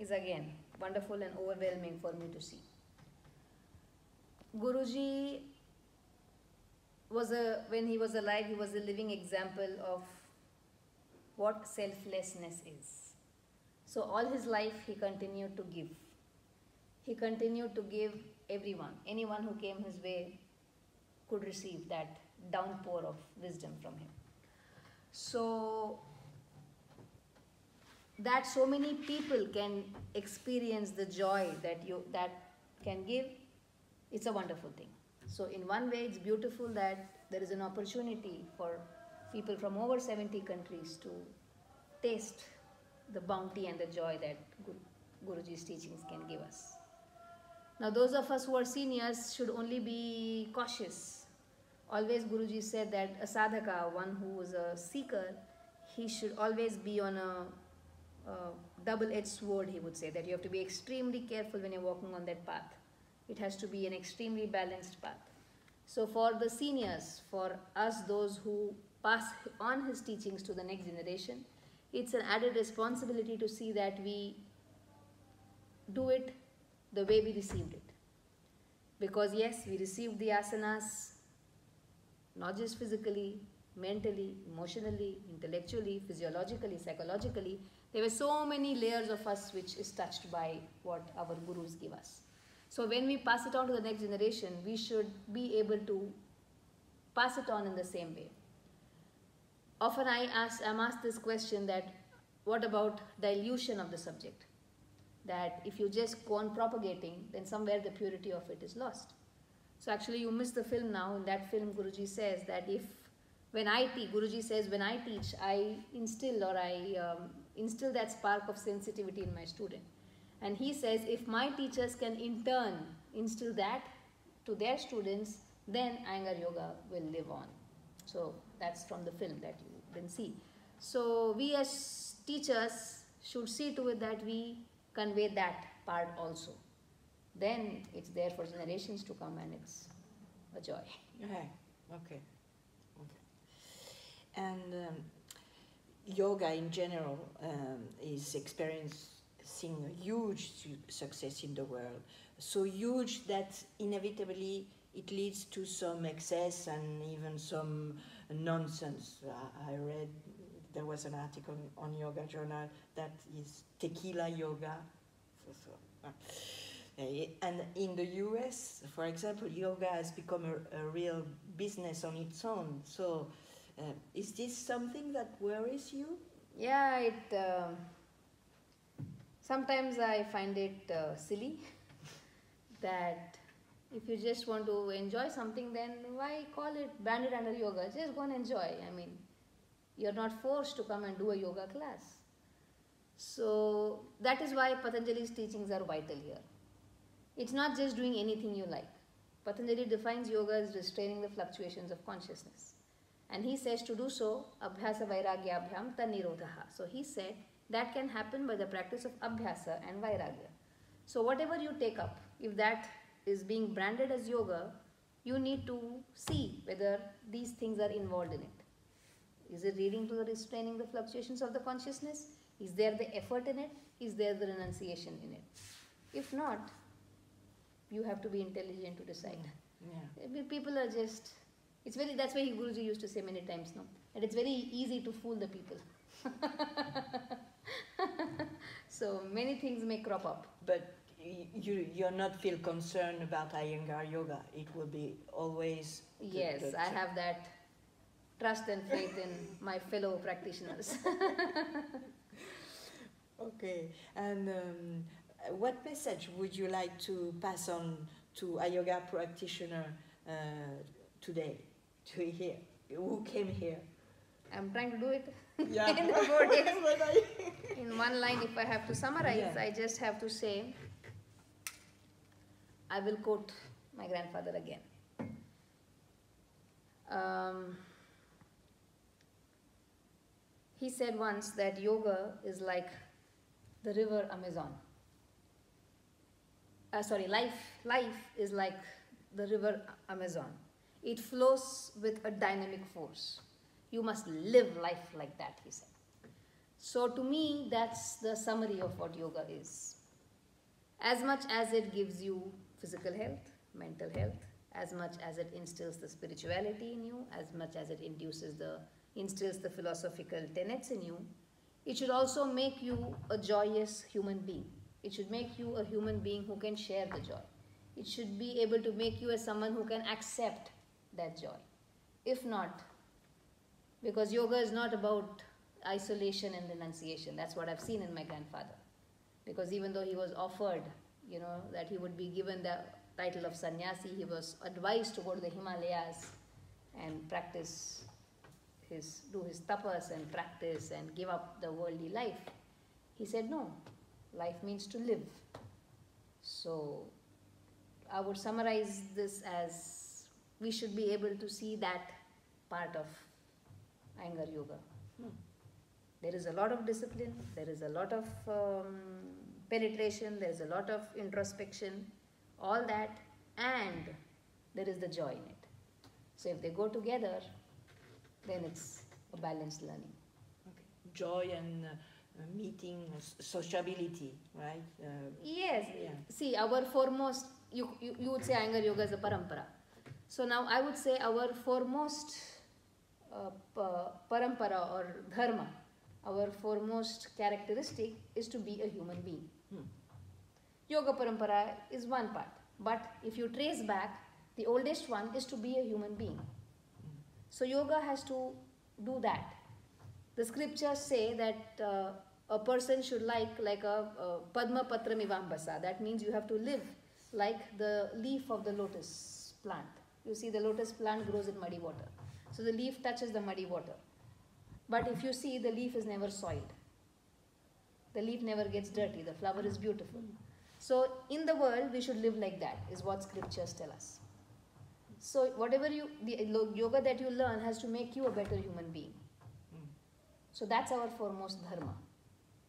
is again wonderful and overwhelming for me to see. Guruji when he was alive, he was a living example of what selflessness is. So all his life he continued to give. He continued to give everyone. Anyone who came his way could receive that downpour of wisdom from him. So that so many people can experience the joy that can give, it's a wonderful thing. So in one way it's beautiful that there is an opportunity for people from over 70 countries to taste the bounty and the joy that Guruji's teachings can give us. Now those of us who are seniors should only be cautious. Always Guruji said that a sadhaka, one who is a seeker, he should always be on a double-edged sword, he would say, that you have to be extremely careful when you're walking on that path. It has to be an extremely balanced path. So for the seniors, for us, those who pass on his teachings to the next generation, it's an added responsibility to see that we do it the way we received it. Because yes, we received the asanas, not just physically, mentally, emotionally, intellectually, physiologically, psychologically. There were so many layers of us which is touched by what our gurus give us. So when we pass it on to the next generation, we should be able to pass it on in the same way. Often I'm asked this question that what about dilution of the subject? That if you just go on propagating, then somewhere the purity of it is lost. So actually you miss the film now. In that film, Guruji says that Guruji says, when I teach, I instill that spark of sensitivity in my student. And he says, if my teachers can in turn instill that to their students, then Iyengar Yoga will live on. So that's from the film that you didn't see. So we as teachers should see to it that we convey that part also. Then it's there for generations to come and it's a joy. Okay. And yoga in general is experiencing a huge success in the world. So huge that inevitably it leads to some excess and even some nonsense. I read, there was an article on Yoga Journal that is tequila yoga. And in the US, for example, yoga has become a real business on its own. So is this something that worries you? Yeah, sometimes I find it silly that if you just want to enjoy something, then why call it branded under yoga? Just go and enjoy. I mean, you're not forced to come and do a yoga class. So that is why Patanjali's teachings are vital here. It's not just doing anything you like. Patanjali defines yoga as restraining the fluctuations of consciousness. And he says to do so, abhyasa vairagya abhyam tanirodhaha. So he said that can happen by the practice of abhyasa and vairagya. So whatever you take up, if that is being branded as yoga, you need to see whether these things are involved in it. Is it leading to the restraining the fluctuations of the consciousnness? Is there the effort in it? Is there the renunciation in it? If not, you have to be intelligent to decide. Yeah. People are just, that's why Guruji used to say many times, no? And it's very easy to fool the people. So many things may crop up. But you're not feel concerned about Iyengar Yoga. It will be always... Yes, I have that trust and faith in my fellow practitioners. Okay, and what message would you like to pass on to a yoga practitioner today, who came here? I'm trying to do it. Yeah. In the 4 days. In one line, if I have to summarize, yeah. I just have to say, I will quote my grandfather again. He said once that yoga is like the river Amazon. Life is like the river Amazon. It flows with a dynamic force. You must live life like that, he said. So to me, that's the summary of what yoga is. As much as it gives you physical health, mental health, as much as it instills the spirituality in you, as much as it instills the philosophical tenets in you, it should also make you a joyous human being. It should make you a human being who can share the joy. It should be able to make you as someone who can accept that joy. If not, because yoga is not about isolation and renunciation. That's what I've seen in my grandfather. Because even though he was offered, that he would be given the title of sannyasi, he was advised to go to the Himalayas and do his tapas and practice and give up the worldly life. He said, no, life means to live. So I would summarize this as we should be able to see that part of Iyengar yoga. There is a lot of discipline, there is a lot of penetration, there is a lot of introspection, all that, and there is the joy in it. So if they go together, then it's a balanced learning. Okay. Joy and meeting, sociability, right? Yes. Yeah. See, our foremost, you would say Iyengar yoga is a parampara. So now I would say our foremost parampara or dharma, our foremost characteristic is to be a human being. Yoga parampara is one part, but if you trace back, the oldest one is to be a human being. So yoga has to do that. The scriptures say that a person should like a Padma Patram Ivambasa. That means you have to live like the leaf of the lotus plant. You see, the lotus plant grows in muddy water. So the leaf touches the muddy water. But if you see, the leaf is never soiled. The leaf never gets dirty. The flower is beautiful. So in the world, we should live like that, is what scriptures tell us. So whatever the yoga that you learn has to make you a better human being. So that's our foremost dharma.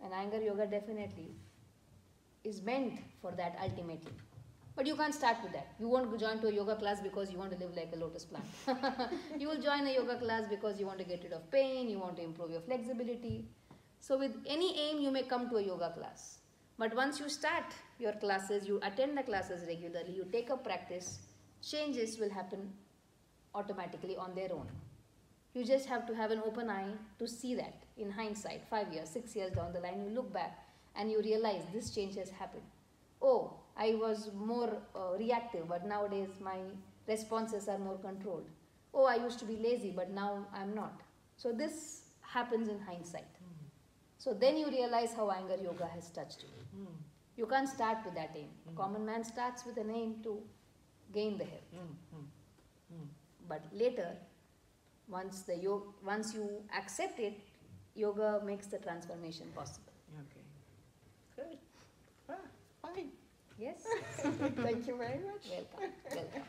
And Iyengar yoga definitely is meant for that ultimately. But you can't start with that. You won't join to a yoga class because you want to live like a lotus plant. You will join a yoga class because you want to get rid of pain, you want to improve your flexibility. So with any aim, you may come to a yoga class. But once you start your classes, you attend the classes regularly, you take up practice, changes will happen automatically on their own. You just have to have an open eye to see that in hindsight, 5 years, 6 years down the line, you look back and you realize this change has happened. Oh, I was more reactive, but nowadays my responses are more controlled. Oh, I used to be lazy, but now I'm not. So this happens in hindsight. So then you realize how Iyengar yoga has touched you. You can't start with that aim. Common man starts with an aim to gain the health. But later, once you accept it, yoga makes the transformation possible. Okay. Good. Fine. Yes. Thank you very much. Welcome. Welcome.